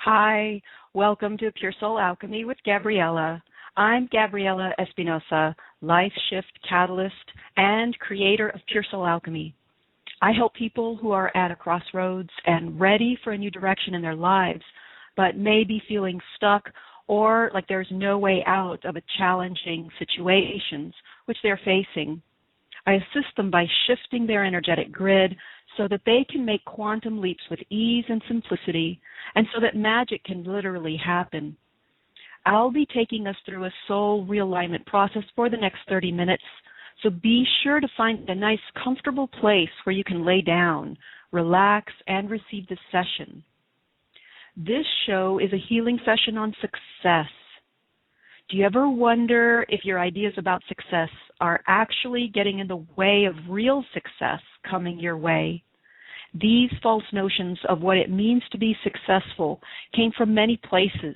Hi, welcome to Pure Soul Alchemy with Gabriella. I'm Gabriella Espinosa, life shift catalyst and creator of Pure Soul Alchemy. I help people who are at a crossroads and ready for a new direction in their lives, but may be feeling stuck or like there's no way out of a challenging situations which they're facing. I assist them by shifting their energetic grid so that they can make quantum leaps with ease and simplicity, and so that magic can literally happen. I'll be taking us through a soul realignment process for the next 30 minutes, so be sure to find a nice, comfortable place where you can lay down, relax, and receive this session. This show is a healing session on success. Do you ever wonder if your ideas about success are actually getting in the way of real success coming your way? These false notions of what it means to be successful came from many places.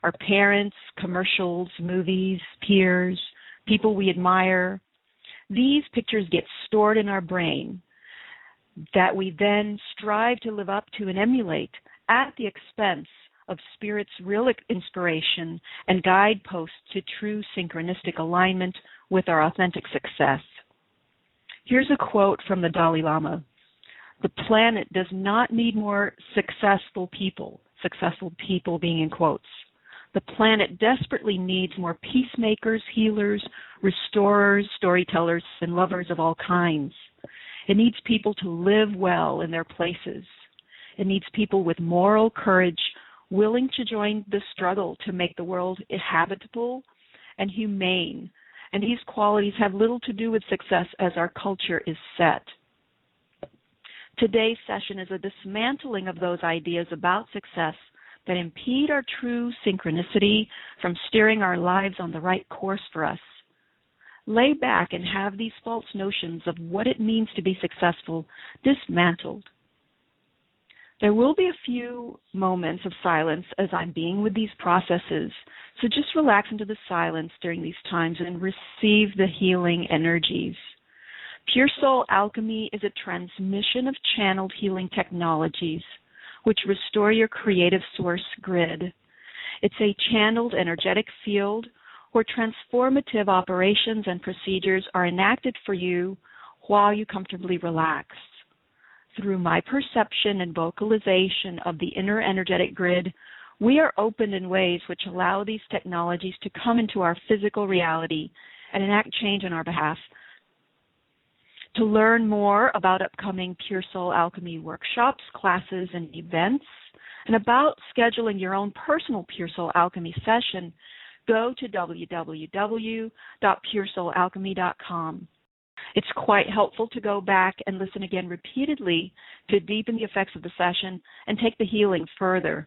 Our parents, commercials, movies, peers, people we admire. These pictures get stored in our brain that we then strive to live up to and emulate at the expense of Spirit's real inspiration and guideposts to true synchronistic alignment with our authentic success. Here's a quote from the Dalai Lama. The planet does not need more successful people being in quotes. The planet desperately needs more peacemakers, healers, restorers, storytellers, and lovers of all kinds. It needs people to live well in their places. It needs people with moral courage, willing to join the struggle to make the world habitable and humane. And these qualities have little to do with success as our culture is set. Today's session is a dismantling of those ideas about success that impede our true synchronicity from steering our lives on the right course for us. Lay back and have these false notions of what it means to be successful dismantled. There will be a few moments of silence as I'm being with these processes, so just relax into the silence during these times and receive the healing energies. Pure Soul Alchemy is a transmission of channeled healing technologies which restore your creative source grid. It's a channeled energetic field where transformative operations and procedures are enacted for you while you comfortably relax. Through my perception and vocalization of the inner energetic grid, we are opened in ways which allow these technologies to come into our physical reality and enact change on our behalf. To learn more about upcoming Pure Soul Alchemy workshops, classes, and events, and about scheduling your own personal Pure Soul Alchemy session, go to www.puresoulalchemy.com. It's quite helpful to go back and listen again repeatedly to deepen the effects of the session and take the healing further.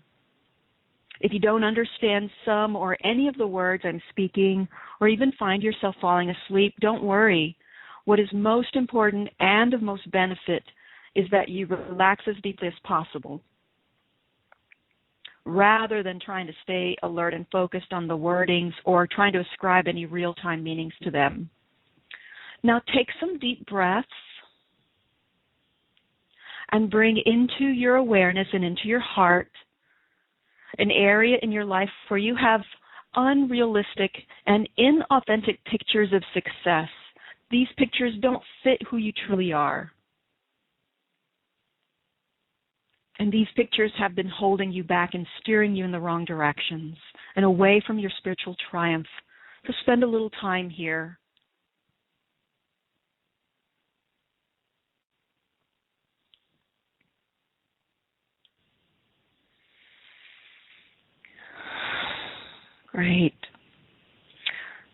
If you don't understand some or any of the words I'm speaking, or even find yourself falling asleep, don't worry. What is most important and of most benefit is that you relax as deeply as possible, rather than trying to stay alert and focused on the wordings or trying to ascribe any real-time meanings to them. Now take some deep breaths and bring into your awareness and into your heart an area in your life where you have unrealistic and inauthentic pictures of success. These pictures don't fit who you truly are. And these pictures have been holding you back and steering you in the wrong directions and away from your spiritual triumph. So spend a little time here. Great.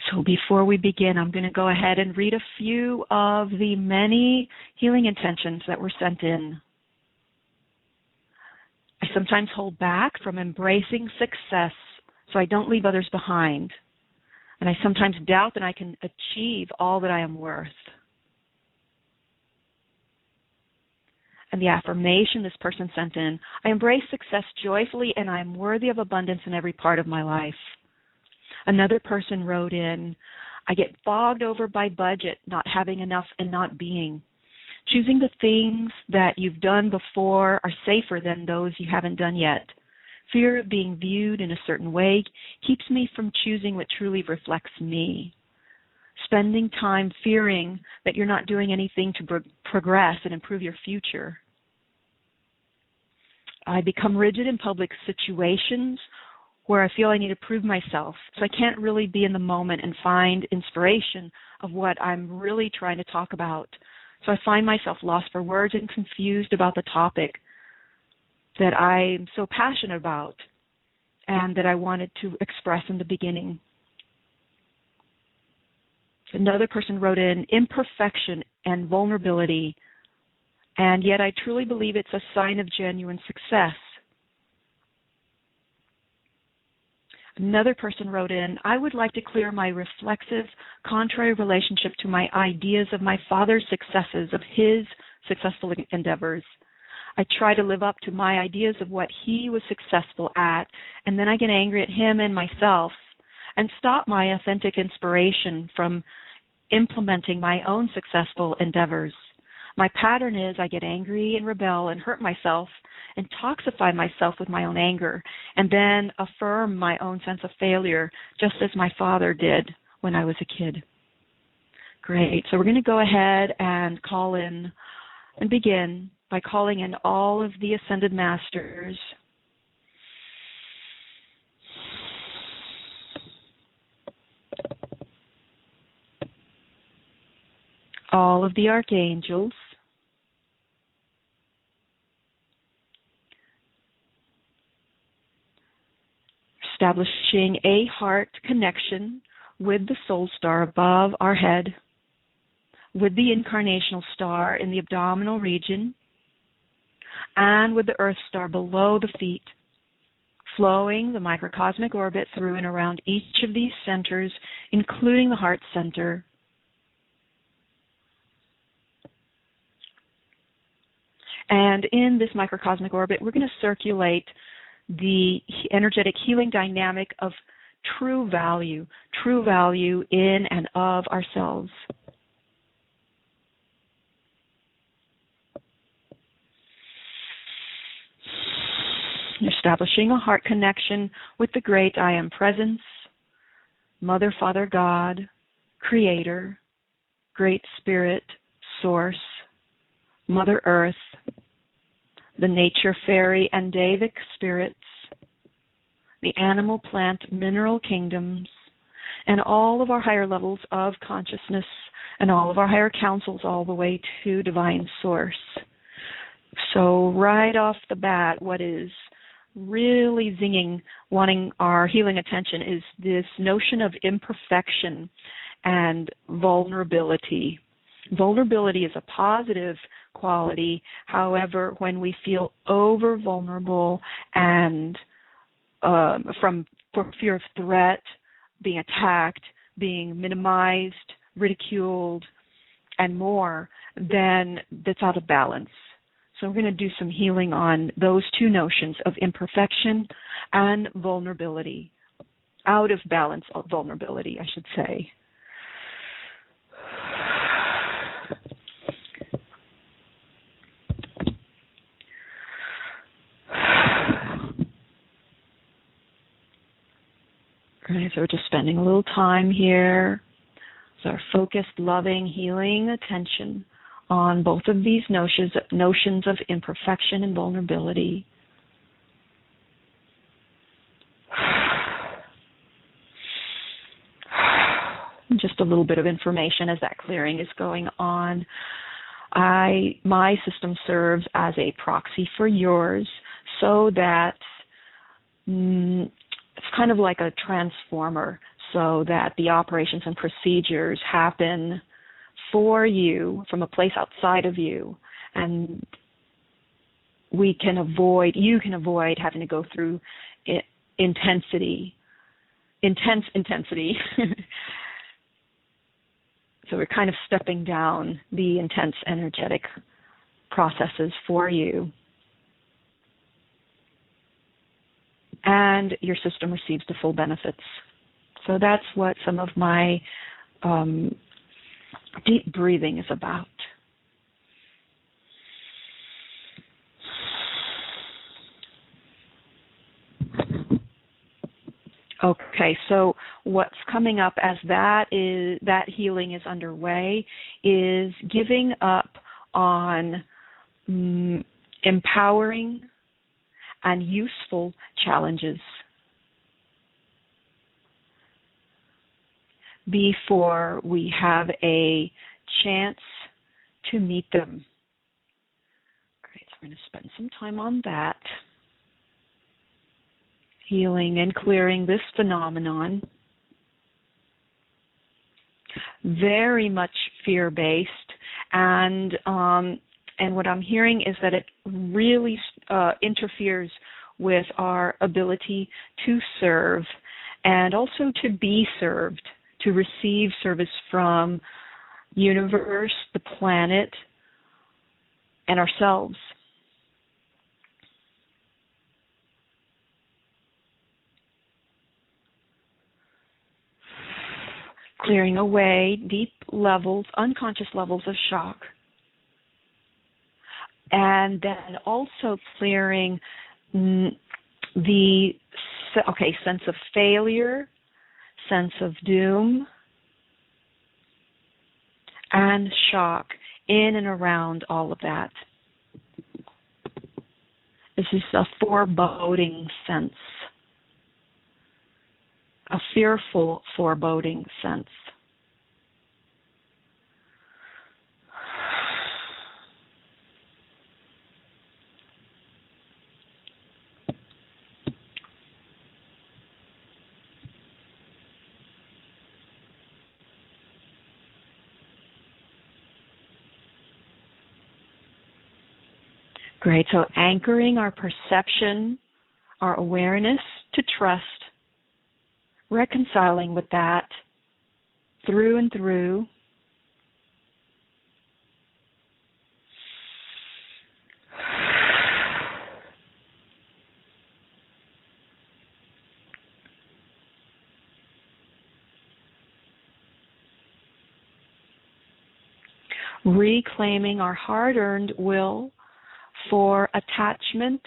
So before we begin, I'm going to go ahead and read a few of the many healing intentions that were sent in. I sometimes hold back from embracing success so I don't leave others behind. And I sometimes doubt that I can achieve all that I am worth. And the affirmation this person sent in, I embrace success joyfully and I am worthy of abundance in every part of my life. Another person wrote in, I get bogged over by budget, not having enough and not being. Choosing the things that you've done before are safer than those you haven't done yet. Fear of being viewed in a certain way keeps me from choosing what truly reflects me. Spending time fearing that you're not doing anything to progress and improve your future. I become rigid in public situations where I feel I need to prove myself. So I can't really be in the moment and find inspiration of what I'm really trying to talk about. So I find myself lost for words and confused about the topic that I'm so passionate about and that I wanted to express in the beginning. Another person wrote in, imperfection and vulnerability, and yet I truly believe it's a sign of genuine success. Another person wrote in, I would like to clear my reflexive, contrary relationship to my ideas of my father's successes, of his successful endeavors. I try to live up to my ideas of what he was successful at, and then I get angry at him and myself and stop my authentic inspiration from implementing my own successful endeavors. My pattern is I get angry and rebel and hurt myself and toxify myself with my own anger and then affirm my own sense of failure, just as my father did when I was a kid. Great. So we're going to go ahead and call in and begin by calling in all of the Ascended Masters. All of the archangels, establishing a heart connection with the soul star above our head, with the incarnational star in the abdominal region, and with the earth star below the feet, flowing the microcosmic orbit through and around each of these centers, including the heart center. And in this microcosmic orbit, we're going to circulate the energetic healing dynamic of true value in and of ourselves. Establishing a heart connection with the great I Am Presence, Mother, Father, God, Creator, Great Spirit, Source, Mother Earth, the nature, fairy, and Devic spirits, the animal, plant, mineral kingdoms, and all of our higher levels of consciousness and all of our higher councils all the way to Divine Source. So right off the bat, what is really zinging, wanting our healing attention is this notion of imperfection and vulnerability. Vulnerability is a positive quality. However, when we feel over vulnerable and for fear of threat, being attacked, being minimized, ridiculed, and more, then that's out of balance. So we're going to do some healing on those two notions of imperfection and vulnerability. Out of balance of vulnerability, I should say. Okay, so we're just spending a little time here. So our focused, loving, healing attention on both of these notions of imperfection and vulnerability. Just a little bit of information as that clearing is going on. My system serves as a proxy for yours so that it's kind of like a transformer, so that the operations and procedures happen for you from a place outside of you, and you can avoid having to go through intense intensity. So we're kind of stepping down the intense energetic processes for you. And your system receives the full benefits. So that's what some of my deep breathing is about. Okay, so what's coming up as that healing is underway is giving up on empowering and useful challenges before we have a chance to meet them. Great, so I'm going to spend some time on that. Healing and clearing this phenomenon. Very much fear-based, and what I'm hearing is that it really interferes with our ability to serve and also to be served, to receive service from universe, the planet, and ourselves. Clearing away deep levels, unconscious levels of shock. And then also clearing the sense of failure, sense of doom, and shock in and around all of that. This is a foreboding sense, a fearful foreboding sense. Great, so anchoring our perception, our awareness to trust, reconciling with that through and through. Reclaiming our hard-earned will for attachment.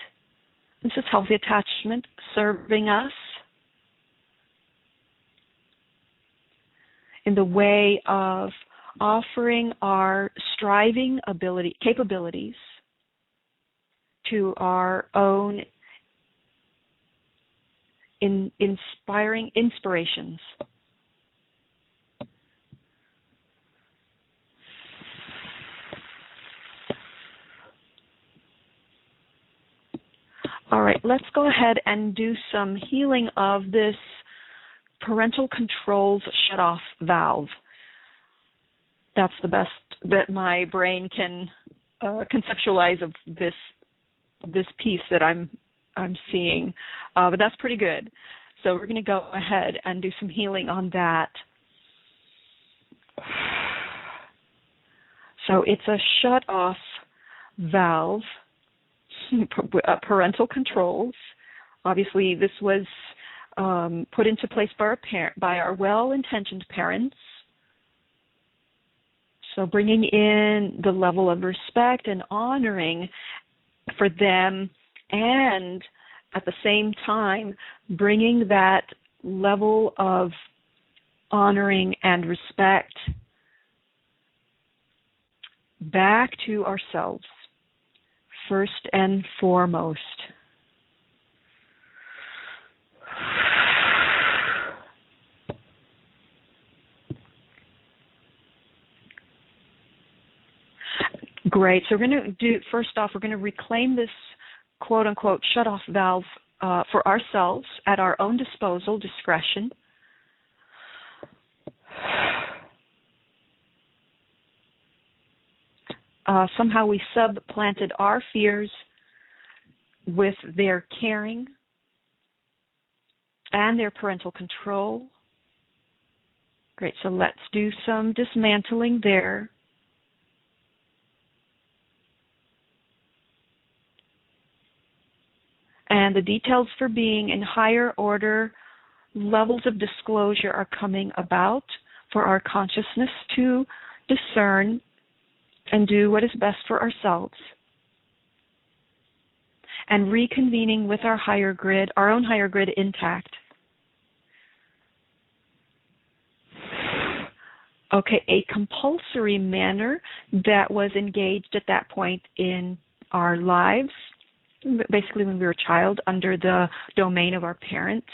This is healthy attachment serving us in the way of offering our striving capabilities to our own inspiring inspirations. All right, let's go ahead and do some healing of this parental controls shutoff valve. That's the best that my brain can conceptualize of this piece that I'm seeing, but that's pretty good. So we're going to go ahead and do some healing on that. So it's a shut-off valve. Parental controls. Obviously, this was put into place by our well-intentioned parents. So bringing in the level of respect and honoring for them, and at the same time bringing that level of honoring and respect back to ourselves, first and foremost. Great. So we're going to do, first off, we're going to reclaim this quote-unquote shut-off valve for ourselves at our own disposal, discretion. Somehow we supplanted our fears with their caring and their parental control. Great, so let's do some dismantling there. And the details for being in higher order levels of disclosure are coming about for our consciousness to discern and do what is best for ourselves. And reconvening with our higher grid, our own higher grid intact. Okay, a compulsory manner that was engaged at that point in our lives, basically when we were a child, under the domain of our parents.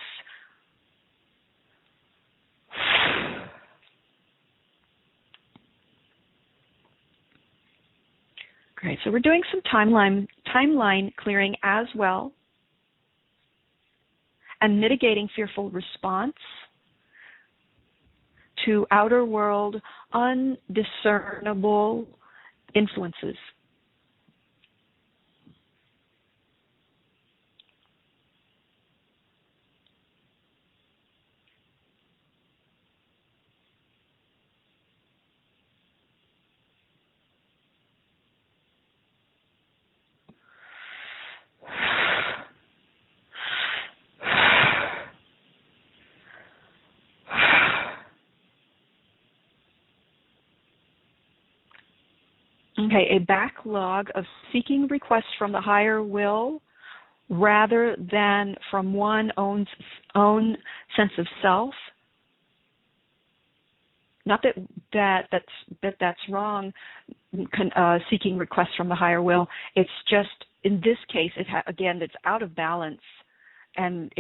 Great, so we're doing some timeline clearing as well, and mitigating fearful response to outer world undiscernible influences. Okay, a backlog of seeking requests from the higher will rather than from one's own sense of self. Not that's wrong, seeking requests from the higher will. It's just, in this case, again, it's out of balance, and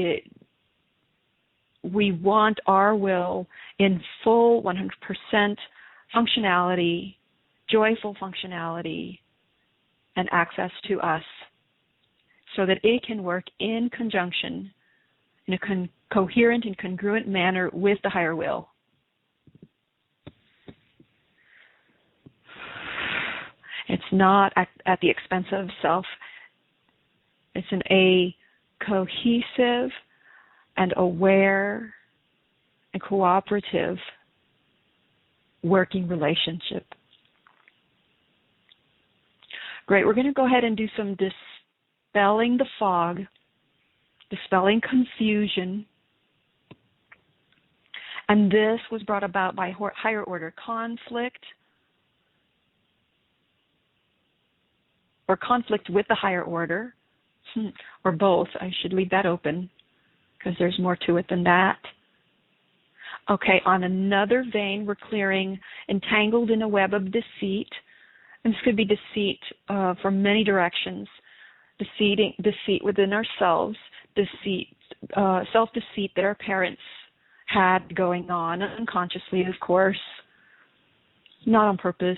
we want our will in full 100% functionality, joyful functionality, and access to us, so that it can work in conjunction, in a coherent and congruent manner with the higher will. It's not at the expense of self. It's a cohesive and aware and cooperative working relationship. Great, we're going to go ahead and do some dispelling the fog, dispelling confusion. And this was brought about by higher order conflict, or conflict with the higher order, or both. I should leave that open because there's more to it than that. Okay, on another vein, we're clearing entangled in a web of deceit. And this could be deceit from many directions. Deceit within ourselves, deceit, self-deceit that our parents had going on unconsciously, of course, not on purpose.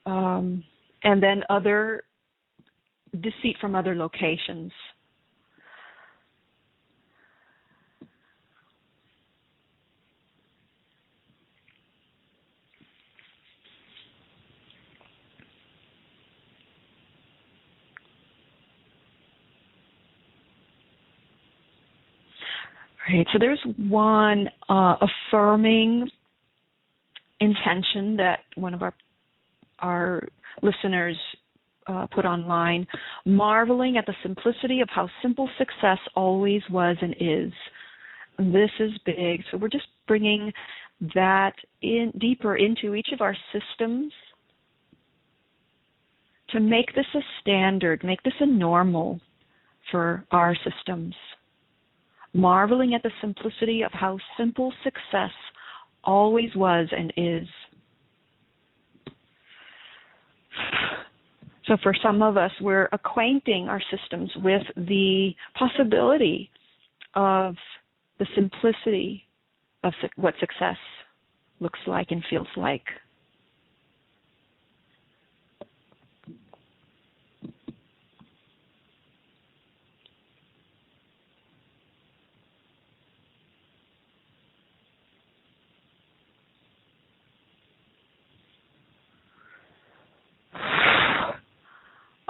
And then other deceit from other locations. Right, so there's one affirming intention that one of our listeners put online, marveling at the simplicity of how simple success always was and is. And this is big, so we're just bringing that in deeper into each of our systems to make this a standard, make this a normal for our systems. Marveling at the simplicity of how simple success always was and is. So for some of us, we're acquainting our systems with the possibility of the simplicity of what success looks like and feels like.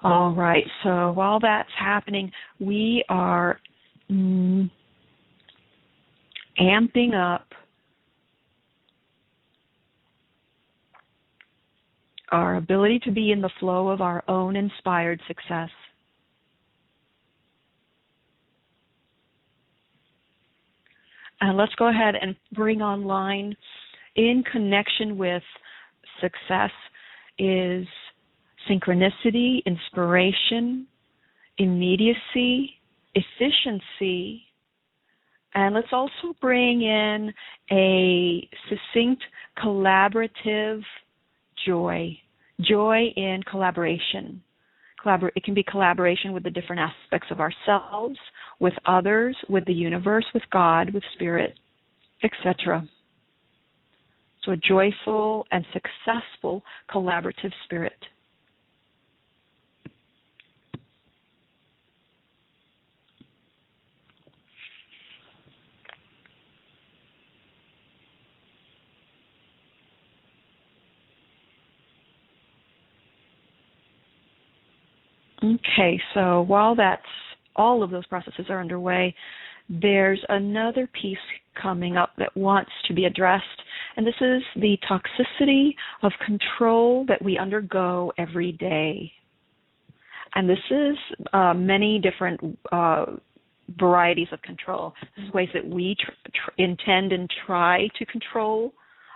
All right, so while that's happening, we are amping up our ability to be in the flow of our own inspired success. And let's go ahead and bring online, in connection with success, is synchronicity, inspiration, immediacy, efficiency, and let's also bring in a succinct collaborative joy, joy in collaboration. It can be collaboration with the different aspects of ourselves, with others, with the universe, with God, with spirit, etc. So a joyful and successful collaborative spirit. Okay, so while all of those processes are underway, there's another piece coming up that wants to be addressed, and this is the toxicity of control that we undergo every day. And this is many different varieties of control. This is ways that we intend and try to control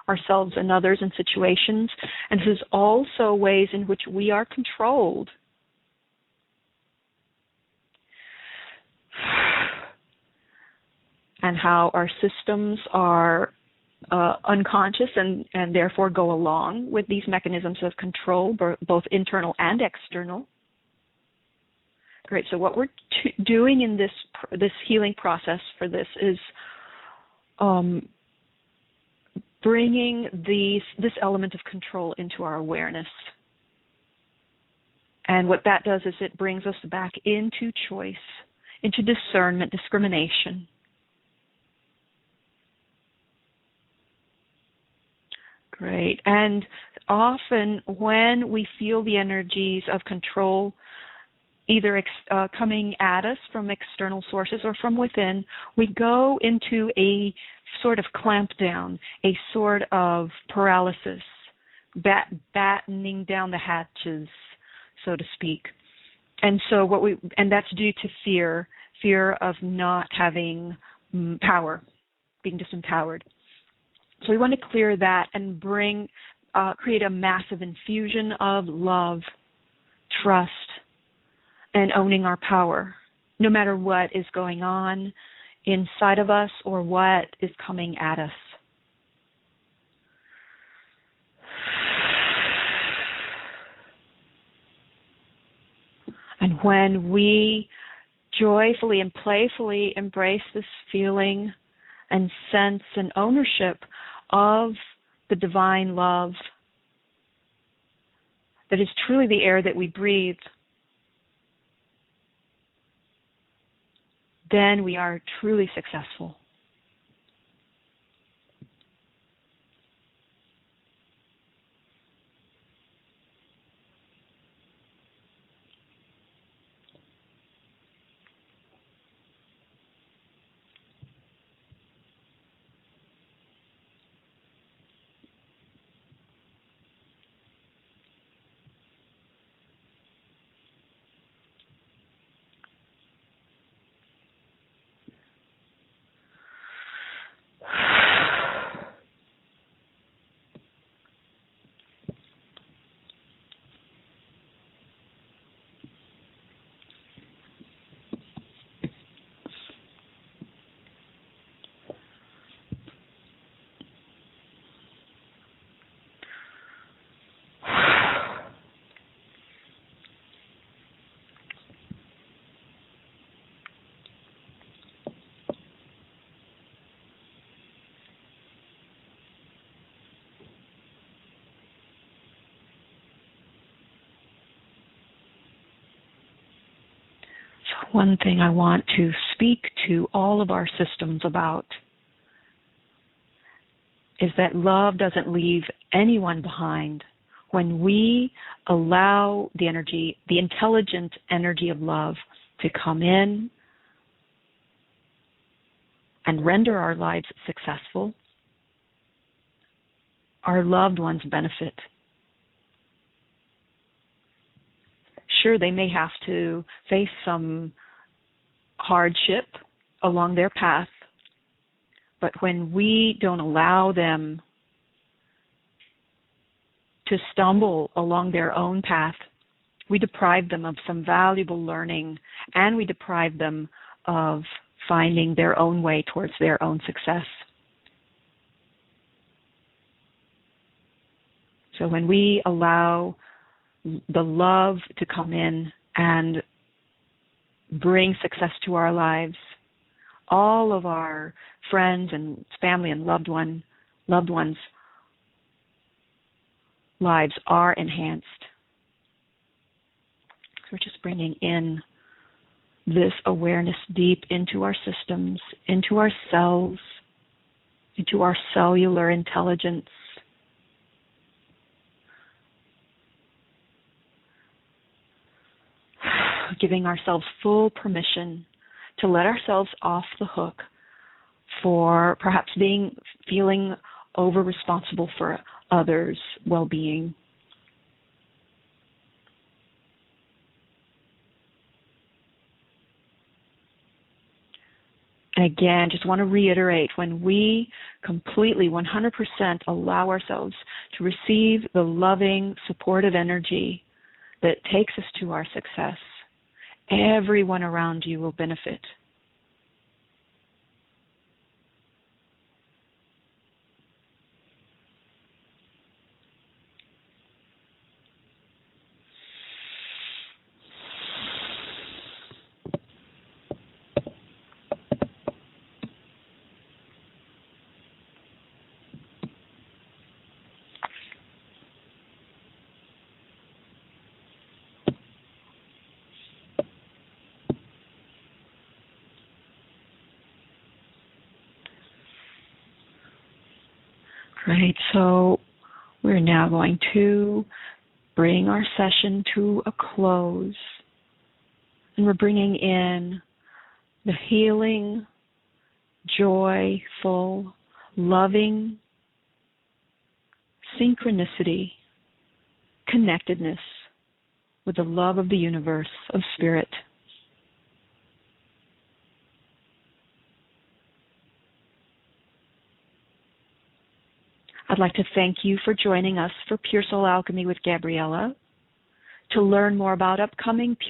ourselves and others in situations, and this is also ways in which we are controlled. And how our systems are unconscious and therefore go along with these mechanisms of control, both internal and external. Great. So what we're doing in this healing process for this is bringing this element of control into our awareness. And what that does is it brings us back into choice, into discernment, discrimination. Great. And often when we feel the energies of control either coming at us from external sources or from within, we go into a sort of clamp down, a sort of paralysis, battening down the hatches, so to speak. And so that's due to fear of not having power, being disempowered. So we want to clear that and create a massive infusion of love, trust, and owning our power, no matter what is going on inside of us or what is coming at us. And when we joyfully and playfully embrace this feeling and sense and ownership of the divine love that is truly the air that we breathe, then we are truly successful. One thing I want to speak to all of our systems about is that love doesn't leave anyone behind. When we allow the energy, the intelligent energy of love to come in and render our lives successful, our loved ones benefit. Sure, they may have to face some hardship along their path, but when we don't allow them to stumble along their own path, we deprive them of some valuable learning, and we deprive them of finding their own way towards their own success. So when we allow the love to come in and bring success to our lives, all of our friends and family and loved ones' lives are enhanced. So we're just bringing in this awareness deep into our systems, into our cells, into our cellular intelligence. Giving ourselves full permission to let ourselves off the hook for perhaps feeling over responsible for others' well-being. And again, just want to reiterate, when we completely, 100% allow ourselves to receive the loving, supportive energy that takes us to our success, everyone around you will benefit. Great. So we're now going to bring our session to a close. And we're bringing in the healing, joyful, loving synchronicity, connectedness with the love of the universe, of spirit. I'd like to thank you for joining us for Pure Soul Alchemy with Gabriella. To learn more about upcoming Pure